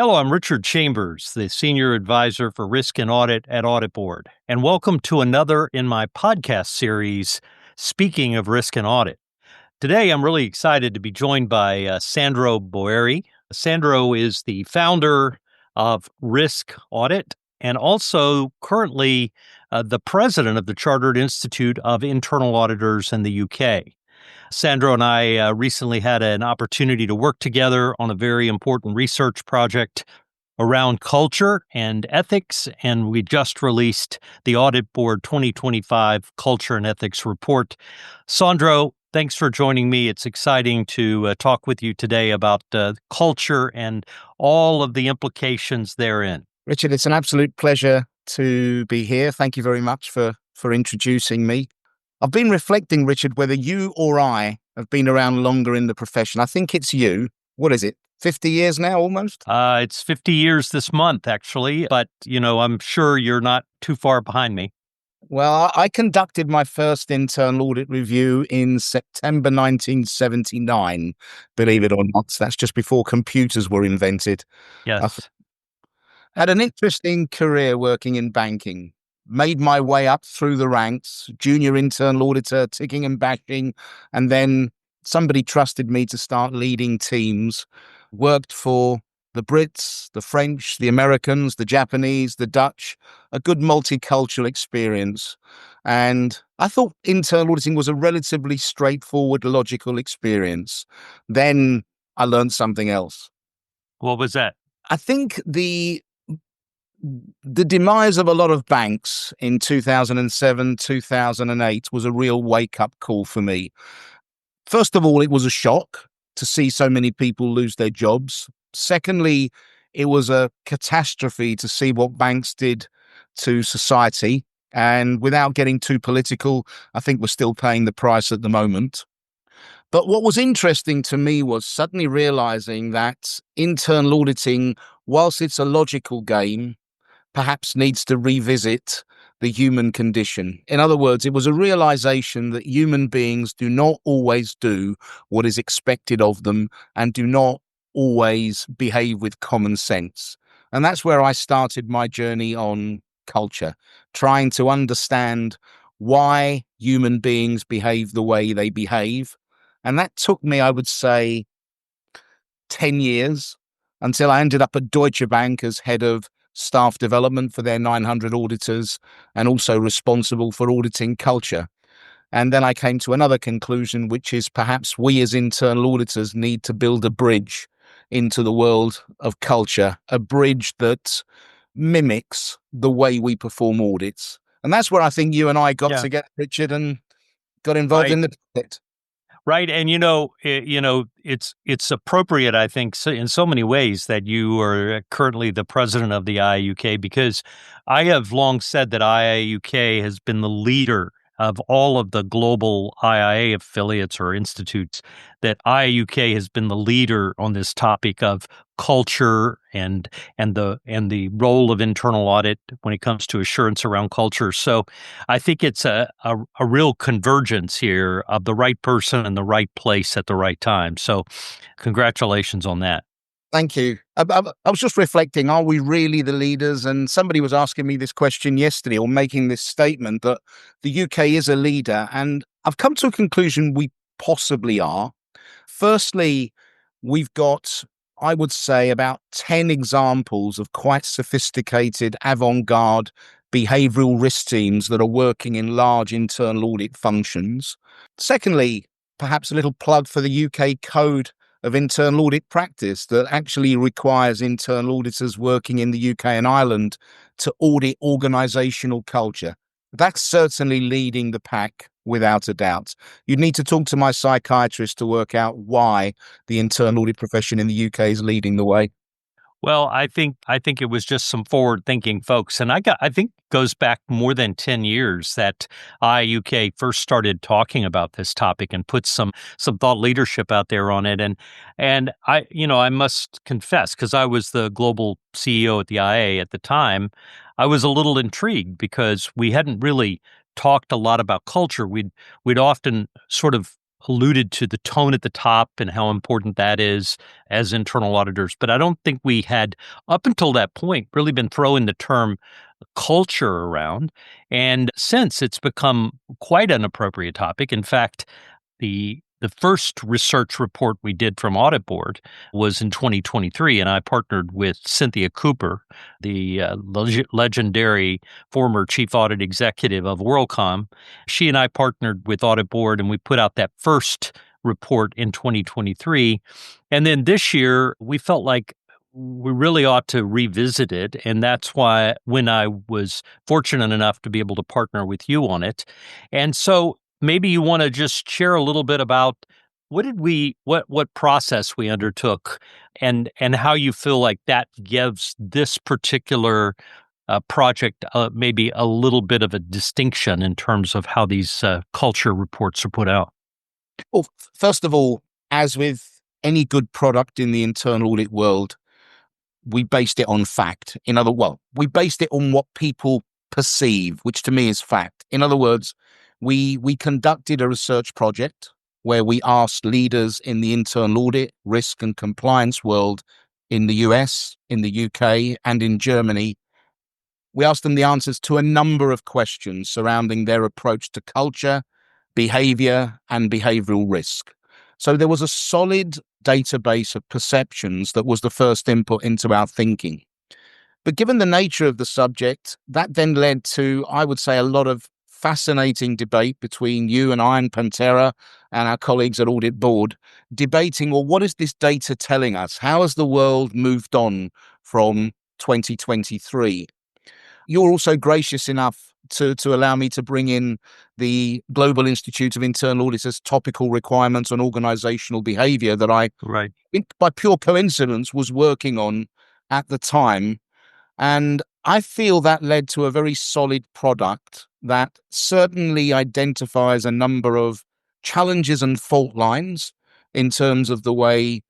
Hello, I'm Richard Chambers, the Senior Advisor for Risk and Audit at AuditBoard, and welcome to another in my podcast series, Speaking of Risk and Audit. Today, I'm really excited to be joined by Sandro Boeri. Sandro is the founder of Risk Audit and also currently the president of the Chartered Institute of Internal Auditors in the UK. Sandro and I recently had an opportunity to work together on a very important research project around culture and ethics, and we just released the AuditBoard 2025 Culture and Ethics Report. Sandro, thanks for joining me. It's exciting to talk with you today about culture and all of the implications therein. Richard, it's an absolute pleasure to be here. Thank you very much for introducing me. I've been reflecting, Richard, whether you or I have been around longer in the profession. I think it's you. What is it, 50 years now almost? It's 50 years this month, actually, but, I'm sure you're not too far behind me. Well, I conducted my first internal audit review in September 1979, believe it or not. That's just before computers were invented. Yes. I had an interesting career working in banking. Made my way up through the ranks, junior internal auditor, ticking and bashing, and then somebody trusted me to start leading teams. Worked for the Brits, the French, the Americans, the Japanese, the Dutch, a good multicultural experience. And I thought internal auditing was a relatively straightforward, logical experience. Then I learned something else. What was that? I think the demise of a lot of banks in 2007, 2008 was a real wake-up call for me. First of all, it was a shock to see so many people lose their jobs. Secondly, it was a catastrophe to see what banks did to society. And without getting too political, I think we're still paying the price at the moment. But what was interesting to me was suddenly realizing that internal auditing, whilst it's a logical game, perhaps needs to revisit the human condition. In other words, it was a realization that human beings do not always do what is expected of them and do not always behave with common sense. And that's where I started my journey on culture, trying to understand why human beings behave the way they behave. And that took me, I would say, 10 years until I ended up at Deutsche Bank as head of staff development for their 900 auditors and also responsible for auditing culture. And then I came to another conclusion, which is perhaps we as internal auditors need to build a bridge into the world of culture, a bridge that mimics the way we perform audits. And that's where I think you and I got together, Richard, and got involved in the project. Right. And, it's appropriate, I think, in so many ways that you are currently the president of the IIA UK, because I have long said that IIA UK has been the leader of all of the global IIA affiliates or institutes, that IIA UK has been the leader on this topic of culture and the role of internal audit when it comes to assurance around culture. So I think it's a real convergence here of the right person in the right place at the right time. So congratulations on that. Thank you. I was just reflecting, are we really the leaders? And somebody was asking me this question yesterday, or making this statement that the UK is a leader. And I've come to a conclusion we possibly are. Firstly, we've got, I would say, about 10 examples of quite sophisticated avant-garde behavioural risk teams that are working in large internal audit functions. Secondly, perhaps a little plug for the UK Code of Internal Audit Practice that actually requires internal auditors working in the UK and Ireland to audit organisational culture. That's certainly leading the pack, without a doubt. You'd need to talk to my psychiatrist to work out why the internal audit profession in the UK is leading the way. Well, I think it was just some forward-thinking folks, and I think it goes back more than 10 years that IUK first started talking about this topic and put some thought leadership out there on it. And I must confess, because I was the global CEO at the IA at the time, I was a little intrigued because we hadn't really talked a lot about culture. We'd often sort of alluded to the tone at the top and how important that is as internal auditors. But I don't think we had, up until that point, really been throwing the term culture around. And since it's become quite an appropriate topic, in fact, the first research report we did from AuditBoard was in 2023, and I partnered with Cynthia Cooper, the legendary former chief audit executive of WorldCom. She and I partnered with AuditBoard, and we put out that first report in 2023. And then this year, we felt like we really ought to revisit it. And that's why when I was fortunate enough to be able to partner with you on it. And so maybe you want to just share a little bit about what process we undertook and how you feel like that gives this particular project maybe a little bit of a distinction in terms of how these culture reports are put out. Well, first of all, as with any good product in the internal audit world, we based it on fact. We based it on what people perceive, which to me is fact. In other words, we conducted a research project where we asked leaders in the internal audit, risk and compliance world in the US, in the UK, and in Germany. We asked them the answers to a number of questions surrounding their approach to culture, behavior, and behavioral risk. So there was a solid database of perceptions that was the first input into our thinking. But given the nature of the subject, that then led to, I would say, a lot of fascinating debate between you and I and Pantera and our colleagues at AuditBoard, debating, well, what is this data telling us? How has the world moved on from 2023? You're also gracious enough to allow me to bring in the Global Institute of Internal Auditors topical requirements on organizational behavior that I, by pure coincidence, was working on at the time. And I feel that led to a very solid product that certainly identifies a number of challenges and fault lines in terms of the way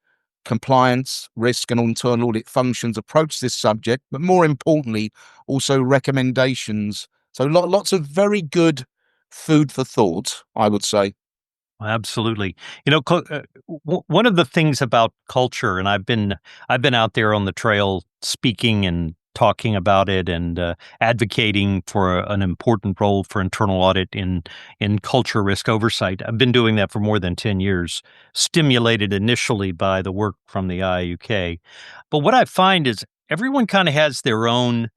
compliance, risk, and internal audit functions approach this subject, but more importantly, also recommendations. So lots of very good food for thought, I would say. Absolutely. One of the things about culture, and I've been out there on the trail speaking and talking about it and advocating for an important role for internal audit in culture risk oversight. I've been doing that for more than 10 years, stimulated initially by the work from the IUK. But what I find is everyone kind of has their own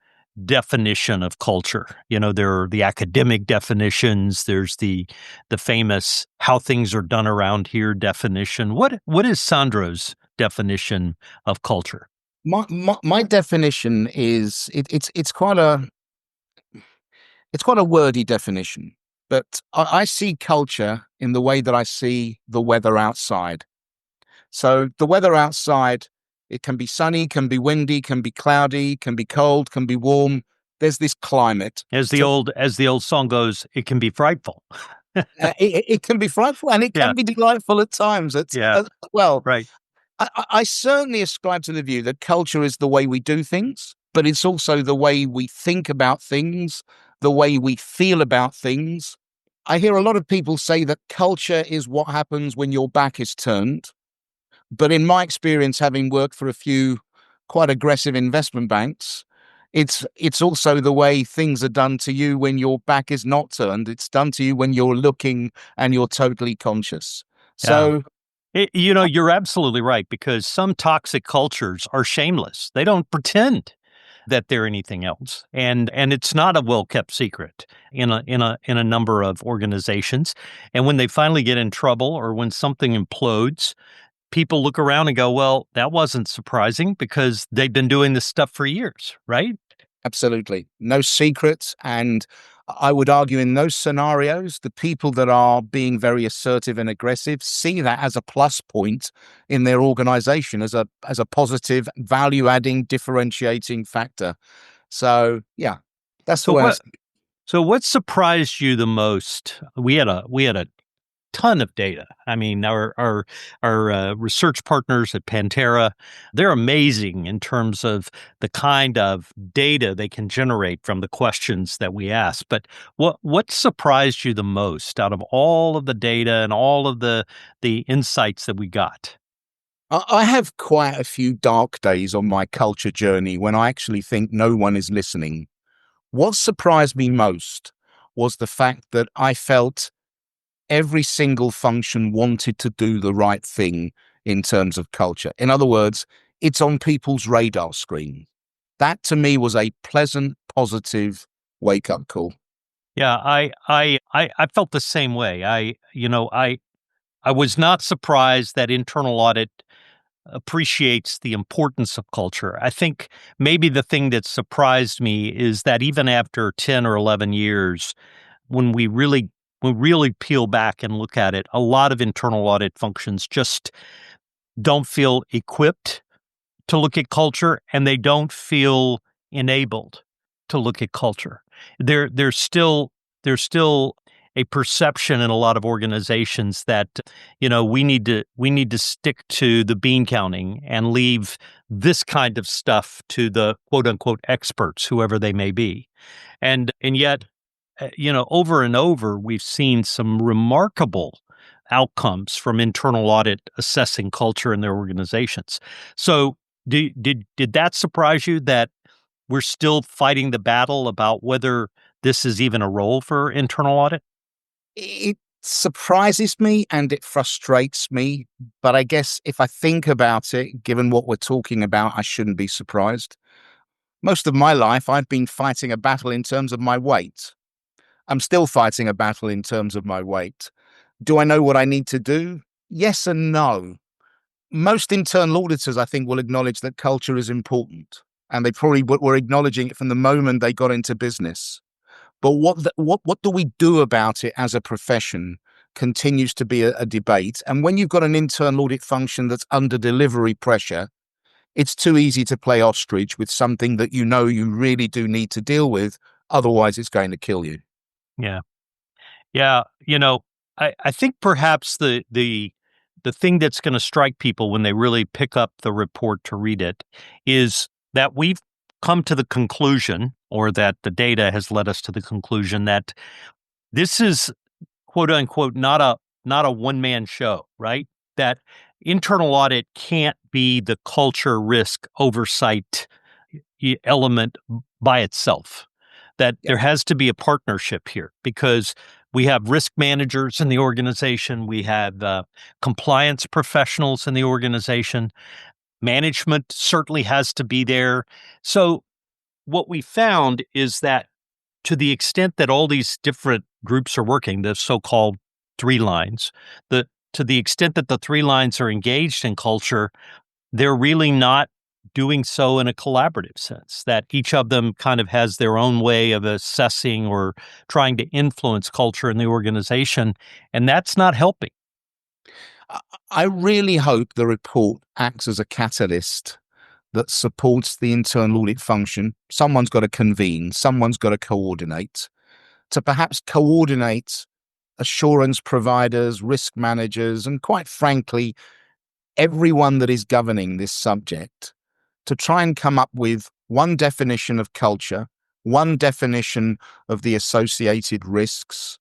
definition of culture. There are the academic definitions. There's the famous how things are done around here definition. What is Sandro's definition of culture? My definition is it's quite a wordy definition, but I see culture in the way that I see the weather outside. So the weather outside, it can be sunny, can be windy, can be cloudy, can be cold, can be warm. There's this climate. As the old song goes, it can be frightful. It can be frightful, and it can be delightful at times. Right. I certainly ascribe to the view that culture is the way we do things, but it's also the way we think about things, the way we feel about things. I hear a lot of people say that culture is what happens when your back is turned. But in my experience, having worked for a few quite aggressive investment banks, it's also the way things are done to you when your back is not turned. It's done to you when you're looking and you're totally conscious. So... You're absolutely right, because some toxic cultures are shameless. They don't pretend that they're anything else, and it's not a well-kept secret in a number of organizations. And when they finally get in trouble or when something implodes, people look around and go, "Well, that wasn't surprising because they've been doing this stuff for years," right? Absolutely, no secrets. And I would argue in those scenarios, the people that are being very assertive and aggressive see that as a plus point in their organization, as a positive, value-adding, differentiating factor. So, yeah, that's the way. So what surprised you the most? We had a ton of data. I mean, our research partners at Pantera, they're amazing in terms of the kind of data they can generate from the questions that we ask. But what surprised you the most out of all of the data and all of the insights that we got? I have quite a few dark days on my culture journey when I actually think no one is listening. What surprised me most was the fact that I felt every single function wanted to do the right thing in terms of culture. In other words, it's on people's radar screen. That to me was a pleasant, positive wake up call. Yeah, I felt the same way. I was not surprised that internal audit appreciates the importance of culture. I think maybe the thing that surprised me is that even after 10 or 11 years, when we really peel back and look at it, a lot of internal audit functions just don't feel equipped to look at culture, and they don't feel enabled to look at culture. There's still a perception in a lot of organizations that we need to stick to the bean counting and leave this kind of stuff to the quote unquote experts, whoever they may be. And yet, over and over, we've seen some remarkable outcomes from internal audit assessing culture in their organizations. So, did that surprise you that we're still fighting the battle about whether this is even a role for internal audit? It surprises me and it frustrates me. But I guess if I think about it, given what we're talking about, I shouldn't be surprised. Most of my life, I've been fighting a battle in terms of my weight. I'm still fighting a battle in terms of my weight. Do I know what I need to do? Yes and no. Most internal auditors, I think, will acknowledge that culture is important, and they probably were acknowledging it from the moment they got into business. But what do we do about it as a profession continues to be a debate. And when you've got an internal audit function that's under delivery pressure, it's too easy to play ostrich with something that you know you really do need to deal with. Otherwise, it's going to kill you. Yeah. Yeah, I think perhaps the thing that's going to strike people when they really pick up the report to read it is that we've come to the conclusion, or that the data has led us to the conclusion, that this is quote unquote not a one man show, right? That internal audit can't be the culture risk oversight element by itself, that Yeah. there has to be a partnership here because we have risk managers in the organization, we have compliance professionals in the organization, management certainly has to be there. So, what we found is that to the extent that all these different groups are working, the so called three lines, to the extent that the three lines are engaged in culture, they're really not doing so in a collaborative sense, that each of them kind of has their own way of assessing or trying to influence culture in the organization, and that's not helping. I I really hope the report acts as a catalyst that supports the internal audit function. Someone's got to convene, someone's got to coordinate, to perhaps coordinate assurance providers, risk managers, and quite frankly, everyone that is governing this subject to try and come up with one definition of culture, one definition of the associated risks,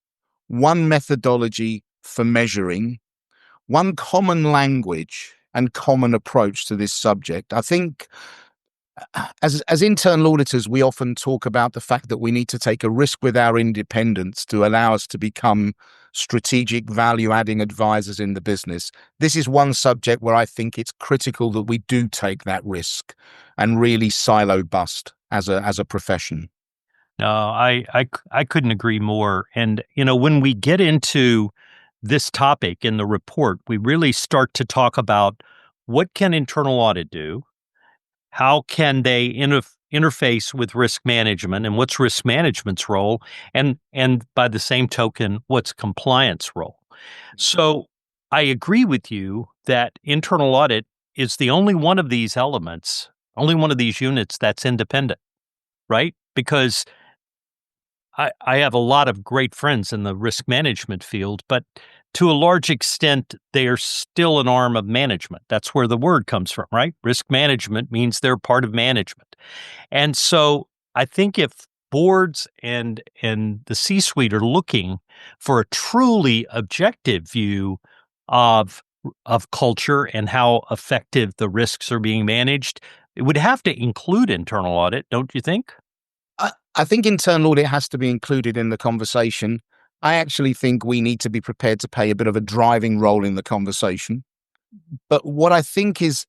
one methodology for measuring, one common language and common approach to this subject. I think as internal auditors, we often talk about the fact that we need to take a risk with our independence to allow us to become strategic value-adding advisors in the business. This is one subject where I think it's critical that we do take that risk and really silo bust as a profession. No, I couldn't agree more. And when we get into this topic in the report, we really start to talk about what can internal audit do, how can they interface with risk management, and what's risk management's role, and by the same token, what's compliance role. So I agree with you that internal audit is the only one of these elements, only one of these units that's independent, right? Because I have a lot of great friends in the risk management field, but to a large extent, they are still an arm of management. That's where the word comes from, right? Risk management means they're part of management. And so I think if boards and the C-suite are looking for a truly objective view of culture and how effective the risks are being managed, it would have to include internal audit, don't you think? I think internal audit has to be included in the conversation. I actually think we need to be prepared to play a bit of a driving role in the conversation. But what I think is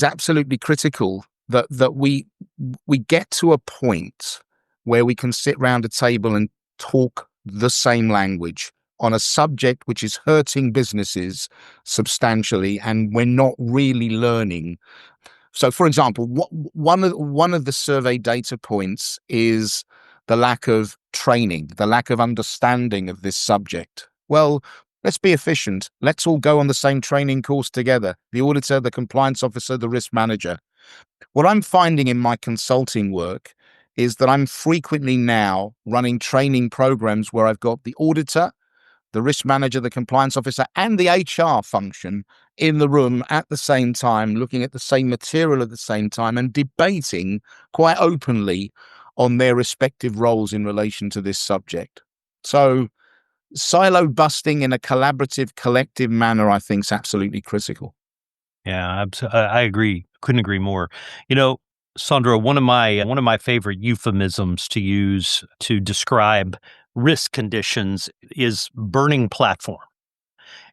absolutely critical that we get to a point where we can sit round a table and talk the same language on a subject which is hurting businesses substantially, and we're not really learning. So, for example, one of the survey data points is the lack of training, the lack of understanding of this subject. Well, let's be efficient. Let's all go on the same training course together. The auditor, the compliance officer, the risk manager. What I'm finding in my consulting work is that I'm frequently now running training programs where I've got the auditor, the risk manager, the compliance officer, and the HR function in the room at the same time, looking at the same material at the same time and debating quite openly on their respective roles in relation to this subject. So silo busting in a collaborative, collective manner, I think, is absolutely critical. Yeah, I agree. Couldn't agree more. You know, Sandro, one of my favorite euphemisms to use to describe risk conditions is burning platform.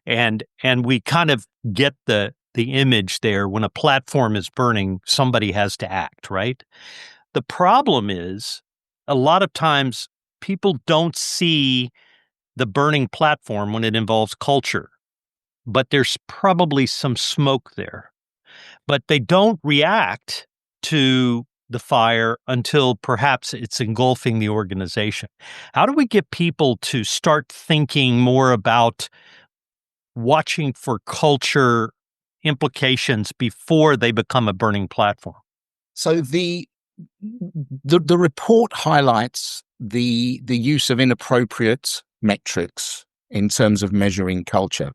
And we kind of get the image there. When a platform is burning, somebody has to act, right? The problem is a lot of times people don't see the burning platform when it involves culture, but there's probably some smoke there. But they don't react to the fire until perhaps it's engulfing the organization. How do we get people to start thinking more about watching for culture implications before they become a burning platform? So the report highlights the use of inappropriate metrics in terms of measuring culture,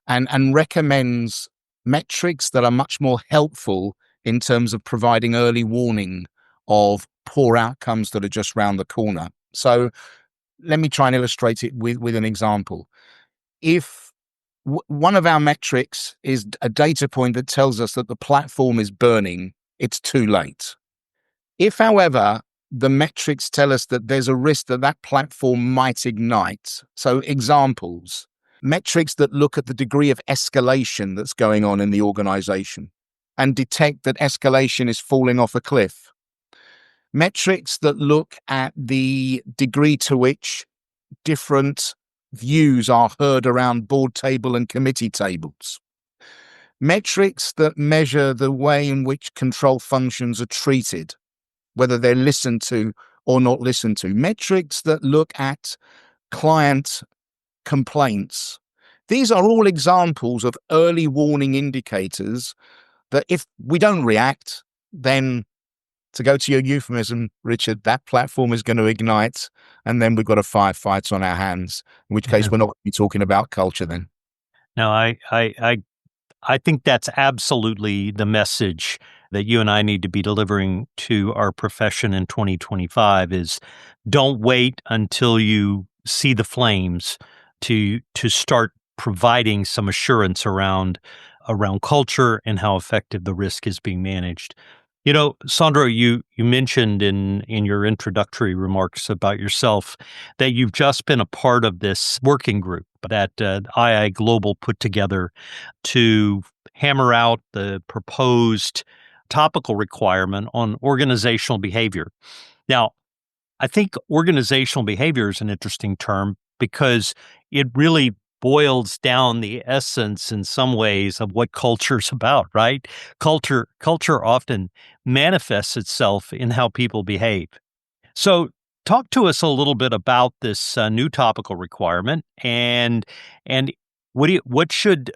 and recommends metrics that are much more helpful in terms of providing early warning of poor outcomes that are just round the corner. So let me try and illustrate it with an example. If one of our metrics is a data point that tells us that the platform is burning, it's too late. If, however, the metrics tell us that there's a risk that that platform might ignite, so examples, metrics that look at the degree of escalation that's going on in the organization and detect that escalation is falling off a cliff, metrics that look at the degree to which different views are heard around board table and committee tables, metrics that measure the way in which control functions are treated, whether they're listened to or not listened to, metrics that look at client complaints. These are all examples of early warning indicators that if we don't react, then, to go to your euphemism, Richard, that platform is going to ignite, and then we've got a firefight on our hands, in which case Yeah. we're not going to be talking about culture then. No, I think that's absolutely the message that you and I need to be delivering to our profession in 2025 is don't wait until you see the flames to start providing some assurance around culture and how effective the risk is being managed. You know, Sandro, you mentioned in your introductory remarks about yourself that you've just been a part of this working group that II Global put together to hammer out the proposed topical requirement on organizational behavior. Now, I think organizational behavior is an interesting term because it really boils down the essence in some ways of what culture's about, right? Culture often manifests itself in how people behave. So, talk to us a little bit about this new topical requirement and what should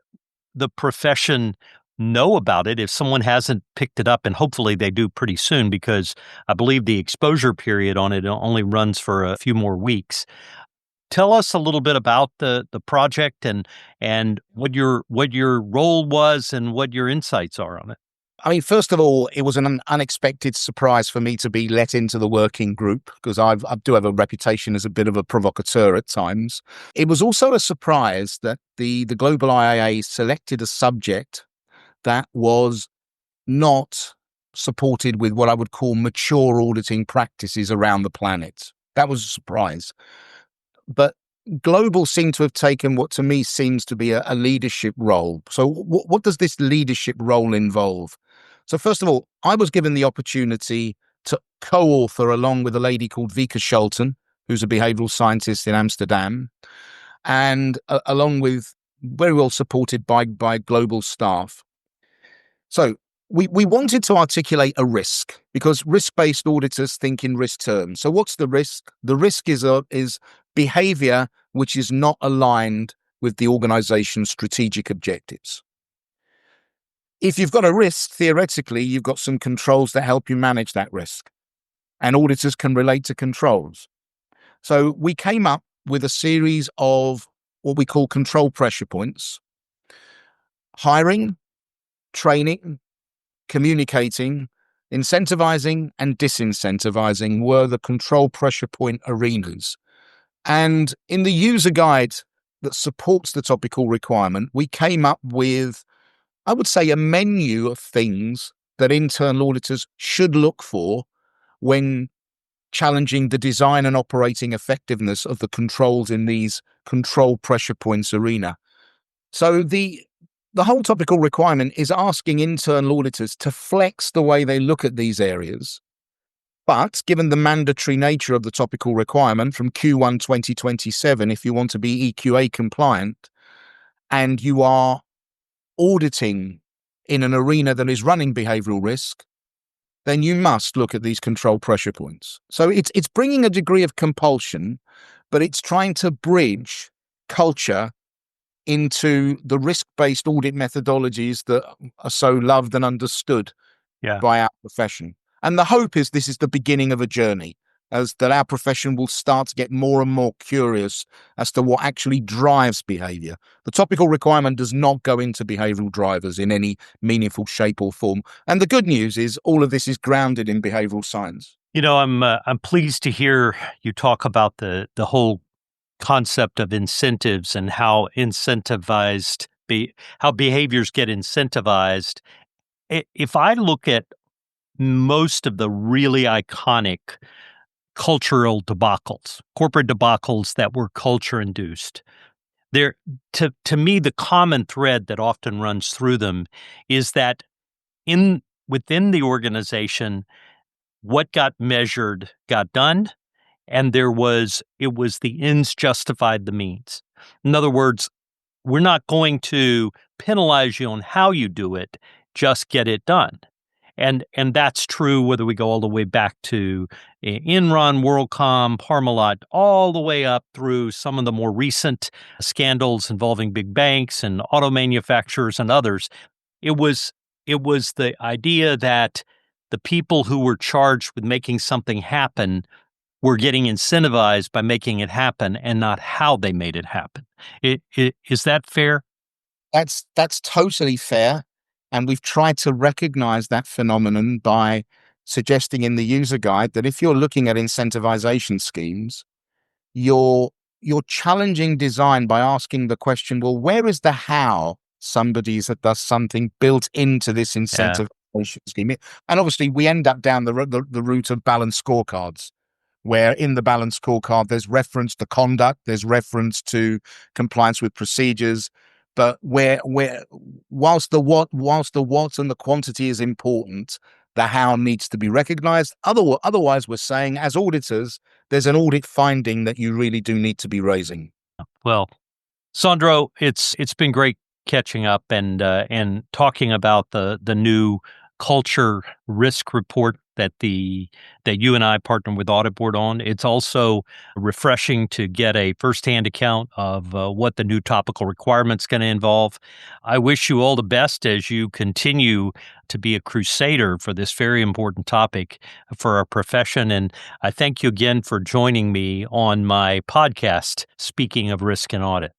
the profession know about it if someone hasn't picked it up, and hopefully they do pretty soon, because I believe the exposure period on it only runs for a few more weeks. Tell us a little bit about the project and what your role was and what your insights are on it. I mean, first of all, it was an unexpected surprise for me to be let into the working group because I do have a reputation as a bit of a provocateur at times. It was also a surprise that the global IIA selected a subject that was not supported with what I would call mature auditing practices around the planet. That was a surprise. But Global seemed to have taken what to me seems to be a leadership role. So what does this leadership role involve? So first of all, I was given the opportunity to co-author along with a lady called Vika Scholten, who's a behavioral scientist in Amsterdam, and along with very well supported by Global staff. So we wanted to articulate a risk because risk-based auditors think in risk terms. So what's the risk? The risk is behavior which is not aligned with the organization's strategic objectives. If you've got a risk, theoretically, you've got some controls that help you manage that risk, and auditors can relate to controls. So we came up with a series of what we call control pressure points: hiring, training, communicating, incentivizing, and disincentivizing were the control pressure point arenas. And in the user guide that supports the topical requirement, we came up with, I would say, a menu of things that internal auditors should look for when challenging the design and operating effectiveness of the controls in these control pressure points arena. So the whole topical requirement is asking internal auditors to flex the way they look at these areas. But given the mandatory nature of the topical requirement from Q1 2027, if you want to be EQA compliant and you are auditing in an arena that is running behavioral risk, then you must look at these control pressure points. So it's bringing a degree of compulsion, but it's trying to bridge culture into the risk-based audit methodologies that are so loved and understood by our profession. And the hope is this is the beginning of a journey, as that our profession will start to get more and more curious as to what actually drives behavior. The topical requirement does not go into behavioral drivers in any meaningful shape or form. And the good news is all of this is grounded in behavioral science. You know, I'm pleased to hear you talk about the whole concept of incentives and how how behaviors get incentivized. If I look at most of the really iconic cultural debacles, corporate debacles that were culture induced, there to me the common thread that often runs through them is that within the organization, what got measured got done, and it was the ends justified the means. In other words, we're not going to penalize you on how you do it, just get it done. And that's true whether we go all the way back to Enron, WorldCom, Parmalat, all the way up through some of the more recent scandals involving big banks and auto manufacturers and others. It was the idea that the people who were charged with making something happen were getting incentivized by making it happen and not how they made it happen. Is that fair? That's totally fair. And we've tried to recognize that phenomenon by suggesting in the user guide that if you're looking at incentivization schemes, you're challenging design by asking the question, well, where is the how somebody does something built into this incentivization scheme? And obviously we end up down the route of balanced scorecards, where in the balanced scorecard, there's reference to conduct, there's reference to compliance with procedures, but where whilst the what and the quantity is important, the how needs to be recognized. Otherwise, we're saying as auditors, there's an audit finding that you really do need to be raising. Well, Sandro, it's been great catching up and talking about the new culture risk report that you and I partner with AuditBoard on. It's also refreshing to get a firsthand account of what the new topical requirement's going to involve. I wish you all the best as you continue to be a crusader for this very important topic for our profession. And I thank you again for joining me on my podcast, Speaking of Risk and Audit.